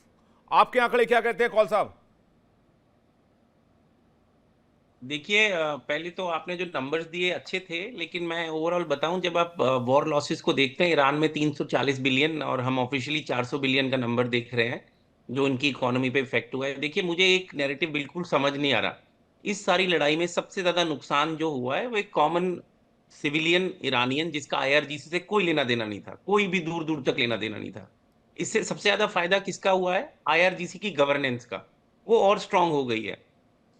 आपके आंकड़े क्या कहते हैं कौल साहब? देखिए, पहले तो आपने जो नंबर्स दिए अच्छे थे, लेकिन मैं ओवरऑल बताऊं, जब आप वॉर लॉसेस को देखते हैं, ईरान में 340 बिलियन और हम ऑफिशियली 400 बिलियन का नंबर देख रहे हैं जो इनकी इकोनॉमी पे इफेक्ट हुआ है। देखिए, मुझे एक नैरेटिव बिल्कुल समझ नहीं आ रहा। इस सारी लड़ाई में सबसे ज्यादा नुकसान जो हुआ है वो एक कॉमन सिविलियन ईरानियन, जिसका आईआरजीसी से कोई लेना देना नहीं था, कोई भी दूर दूर तक लेना देना नहीं था। इससे सबसे ज्यादा फायदा किसका हुआ है? आईआरजीसी की गवर्नेंस का, वो और स्ट्रांग हो गई है।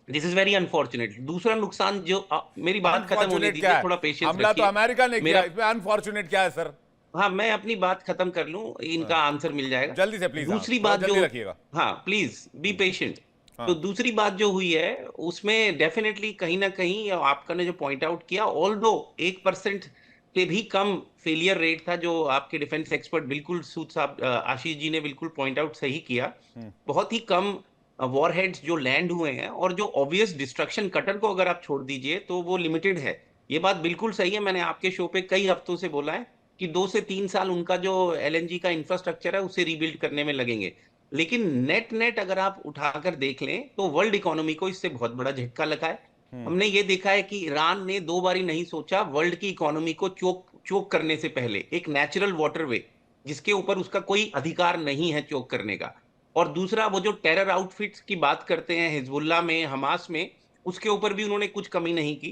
This is very unfortunate. दूसरा नुकसान जो मेरी बात खत्म होने अनफॉर्चुनेट क्या दीजिए, है? थोड़ा पेशेंस हमला तो रखिए। अमेरिका ने किया, मेरा इसमें अनफॉर्चुनेट क्या है सर? हाँ, मैं अपनी बात खत्म कर लूं, इनका आंसर मिल जाएगा जल्दी से प्लीज, दूसरी थोड़ा बात जल्दी जो, रखिएगा। हाँ प्लीज बी पेशेंट। हाँ। तो दूसरी बात जो हुई है उसमें डेफिनेटली कहीं ना कहीं आपका ने जो पॉइंट आउट किया, ऑल्दो 1% से भी कम फेलियर रेट था, जो आपके डिफेंस एक्सपर्ट बिल्कुल सूद साहब आशीष जी ने बिल्कुल पॉइंट आउट सही किया। बहुत ही कम वॉरहेड्स जो लैंड हुए हैं, और जो ऑब्वियस डिस्ट्रक्शन कटर को अगर आप छोड़ दीजिए तो वो लिमिटेड है। ये बात बिल्कुल सही है, मैंने आपके शो पे कई हफ्तों से बोला है कि 2 से 3 साल उनका जो एलएनजी का इंफ्रास्ट्रक्चर है उसे रीबिल्ड करने में लगेंगे। लेकिन नेट नेट अगर आप उठाकर देख लें तो वर्ल्ड इकोनॉमी को इससे बहुत बड़ा झटका लगा है। हमने ये देखा है कि ईरान ने 2 बारी नहीं सोचा वर्ल्ड की इकोनॉमी को चोक करने से पहले, एक नेचुरल वाटरवे जिसके ऊपर उसका कोई अधिकार नहीं है चोक करने का। और दूसरा, वो जो टेरर आउटफिट्स की बात करते हैं हिजबुल्लाह में, हमास में, उसके ऊपर भी उन्होंने कुछ कमी नहीं की।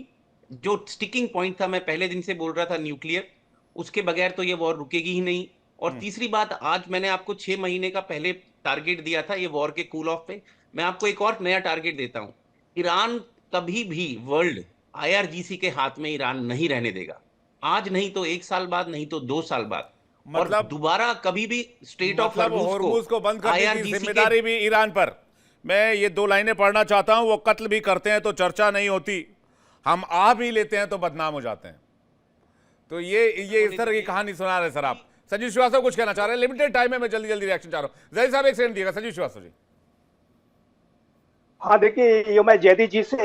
जो स्टिकिंग पॉइंट था, मैं पहले दिन से बोल रहा था, न्यूक्लियर, उसके बगैर तो ये वॉर रुकेगी ही नहीं। और तीसरी बात, आज मैंने आपको 6 महीने का पहले टारगेट दिया था ये वॉर के कूल ऑफ पे, मैं आपको एक और नया टारगेट देता हूं। ईरान कभी भी वर्ल्ड आईआरजीसी के हाथ में ईरान नहीं रहने देगा। आज नहीं तो 1 साल बाद, नहीं तो 2 साल बाद। और मतलब दोबारा कभी भी स्टेट ऑफ मतलब होर्मुज को बंद करने की आईआरजीसी जिम्मेदारी भी ईरान पर। मैं ये 2 लाइनें पढ़ना चाहता हूं, वो कत्ल भी करते हैं तो चर्चा नहीं होती, हम आ भी लेते हैं तो बदनाम हो जाते हैं। तो ये इस तरह की कहानी सुना रहे सर आप। संजीव श्रीवास्तव कुछ कहना चाह रहे हैं? लिमिटेड टाइम है, मैं जल्दी जल्दी रिएक्शन चाह रहा हूं। जय साहब एक सेकंड दिएगा। संजीव श्रीवास्तव जी। हाँ देखिए, ये मैं जैदी जी से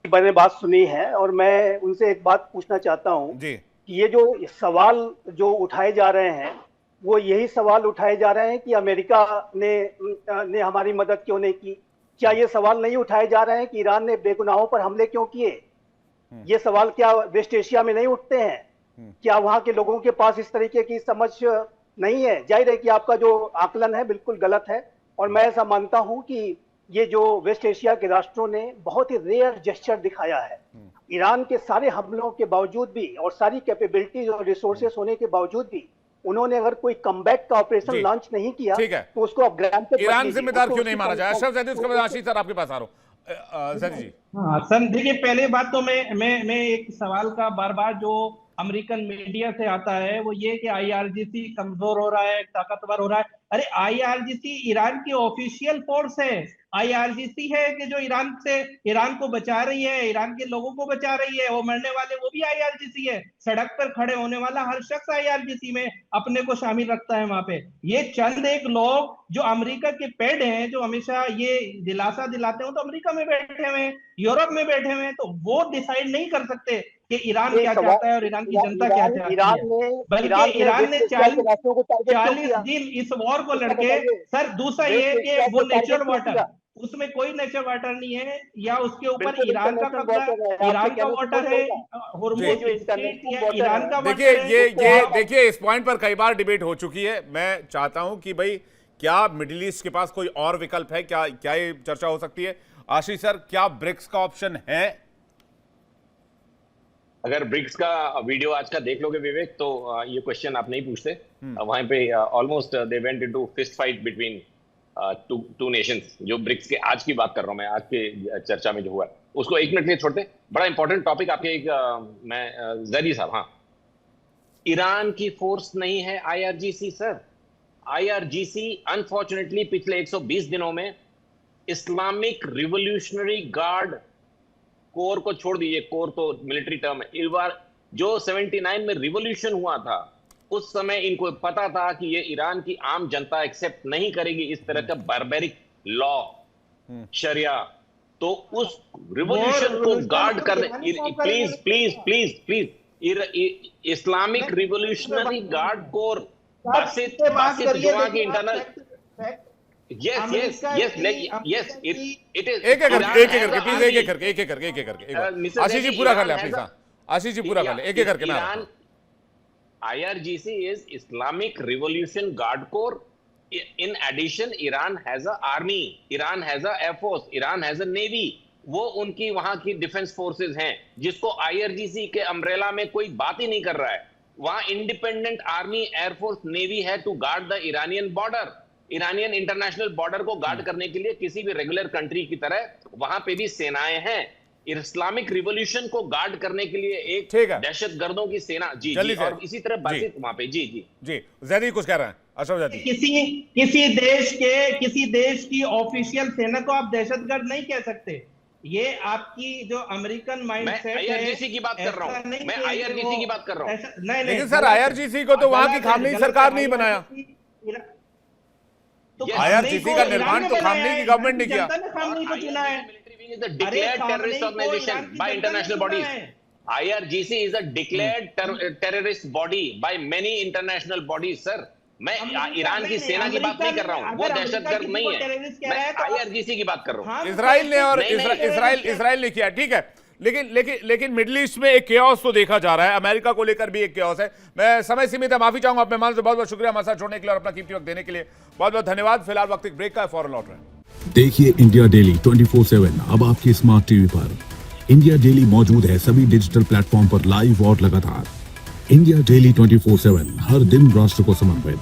मैंने बात सुनी है और मैं उनसे एक बात पूछना चाहता हूँ जी। कि ये जो सवाल जो उठाए जा रहे हैं, वो यही सवाल उठाए जा रहे हैं कि अमेरिका ने हमारी मदद क्यों नहीं की? क्या ये सवाल नहीं उठाए जा रहे हैं कि ईरान ने बेगुनाहों पर हमले क्यों किए? ये सवाल क्या वेस्ट एशिया में नहीं उठते हैं? क्या वहां के लोगों के पास इस तरीके की समझ नहीं है? जाहिर है कि आपका जो आकलन है बिल्कुल गलत है, और मैं ऐसा मानता हूं कि ये जो वेस्ट एशिया के राष्ट्रों ने बहुत ही रेयर जेस्चर दिखाया है। ईरान के सारे हमलों के बावजूद भी और सारी कैपेबिलिटीज और रिसोर्सेस होने के बावजूद भी उन्होंने अगर कोई कमबैक का ऑपरेशन लॉन्च नहीं किया, ठीक है, तो उसको आप ग्रांटेड ईरान जिम्मेदार क्यों नहीं माना जाए? अशरफ जैदी, उसके बाद आशीष सर आपके पास आ रहा हूं। सर जी। हाँ सर, देखिए पहले बात तो मैं एक सवाल का बार बार जो अमेरिकन मीडिया से आता है वो ये कि आईआरजीसी कमजोर हो रहा है, ताकतवर हो रहा है। अरे आईआरजीसी ईरान की ऑफिशियल फोर्स है। आईआरजीसी है कि जो ईरान को बचा रही है, ईरान के लोगों को बचा रही है। वो मरने वाले वो भी आईआरजीसी है। सड़क पर खड़े होने वाला हर शख्स आईआरजीसी में अपने को शामिल रखता है वहां पे। ये चंद एक लोग जो अमेरिका के पेड हैं, जो हमेशा ये दिलासा दिलाते हो तो अमेरिका में बैठे हुए हैं, यूरोप में बैठे हुए हैं, तो वो डिसाइड नहीं कर सकते कि ईरान क्या चाहता है और ईरान की जनता क्या चाहती है। बल्कि ईरान ने 40 दिन इस वॉर को लड़के, सर दूसरा ये कि वो नेचुरल वाटर उसमें कोई नेचर वाटर नहीं है, या उसके ऊपर बिल्कुल ईरान का international कब्जा, water है, ईरान आपके का कहने से वाटर कोई है, नहीं हॉर्मोज ये जो स्ट्रेट international या water ईरान है। का वाटर देखिए है। ये देखिए इस पॉइंट पर कई बार डिबेट हो चुकी है। मैं चाहता हूं कि भाई क्या मिडिल ईस्ट के पास कोई और विकल्प है, क्या क्या ये चर्चा हो सकती है? आशीष सर, क्या ब्रिक्स का ऑप्शन है? अगर ब्रिक्स का वीडियो आज का देख लोगे विवेक, तो ये क्वेश्चन आप नहीं पूछते। वहां पे almost they went into fist fight between two nations. जो ब्रिक्स के आज की बात कर रहा हूं मैं, आज के चर्चा में जो हुआ है उसको एक मिनट के लिए छोड़ते। बड़ा इंपॉर्टेंट टॉपिक आपके एक मैं जरी साहब, हाँ, ईरान की फोर्स नहीं है आईआरजीसी सर। आईआरजीसी अनफॉर्चुनेटली पिछले 120 दिनों में इस्लामिक रिवोल्यूशनरी गार्ड कोर को छोड़ दीजिए, कोर तो मिलिट्री टर्म है, इस बार जो 79 में रिवोल्यूशन हुआ था उस समय इनको पता था कि ये ईरान की आम जनता एक्सेप्ट नहीं करेगी इस तरह का बारबेरिक लॉ, शरिया। तो उस रिवोल्यूशन को गार्ड करने, please please please please, Islamic revolutionary guard core Basit जुमा की इंटरनल, yes it is एक एक करके आशीष जी पूरा कर ले प्लीज। आशीष जी पूरा कर ले, एक एक करके। मैं IRGC is Islamic Revolution Guard Corps. In addition, Iran has a army, Iran has a air force, Iran has a navy. वो उनकी वहां की डिफेंस फोर्सेस हैं जिसको IRGC के अम्ब्रेला में कोई बात ही नहीं कर रहा है। वहां इंडिपेंडेंट आर्मी, एयरफोर्स, नेवी है to guard the Iranian border. Iranian international border को गार्ड करने के लिए किसी भी रेगुलर कंट्री की तरह वहां पे भी सेनाएं हैं। इस्लामिक रिवॉल्यूशन को गार्ड करने के लिए एक दहशतगर्दों की सेना, जी जी, और इसी तरह बातचीत वहां पे, जी जी जी। जैदी कुछ कह रहे हैं, अशरफ जैदी। किसी देश की ऑफिशियल सेना को आप दहशतगर्द नहीं कह सकते। ये आपकी जो अमेरिकन माइंडसेट है। मैं आईआरजीसी की बात कर रहा हूं, मैं आईआरजीसी की बात कर रहा हूं। नहीं, लेकिन सर आईआरजीसी को तो वहां की खामनेई सरकार नहीं बनाया। आईआरजीसी का निर्माण तो खामनेई की गवर्नमेंट ने किया। खामनेई को चुना है। is a declared terrorist organization by international bodies. IRGC is a declared terrorist body by many international bodies, sir. मैं ईरान की सेना की बात नहीं कर रहा हूँ, वो दहशतगर्द नहीं है, मैं IRGC की बात कर रहा हूँ। इजराइल ने और इजराइल ने किया, ठीक है। लेकिन मिडिल ईस्ट में एक केओस तो देखा जा रहा है, अमेरिका को लेकर भी एक केओस है। मैं समय सीमित है, माफी चाहूंगा अपने मेहमान से। बहुत बहुत शुक्रिया हमारे साथ जुड़ने के लिए और अपना कीमती वक्त देने के लिए, बहुत बहुत धन्यवाद। फिलहाल वक्त एक ब्रेक का है, फौरन लौट रहे हैं। देखिए इंडिया डेली 24/7 अब आपकी स्मार्ट टीवी पर। इंडिया डेली मौजूद है सभी डिजिटल प्लेटफॉर्म पर लाइव और लगातार। इंडिया डेली 24/7 हर दिन राष्ट्र को समर्पित।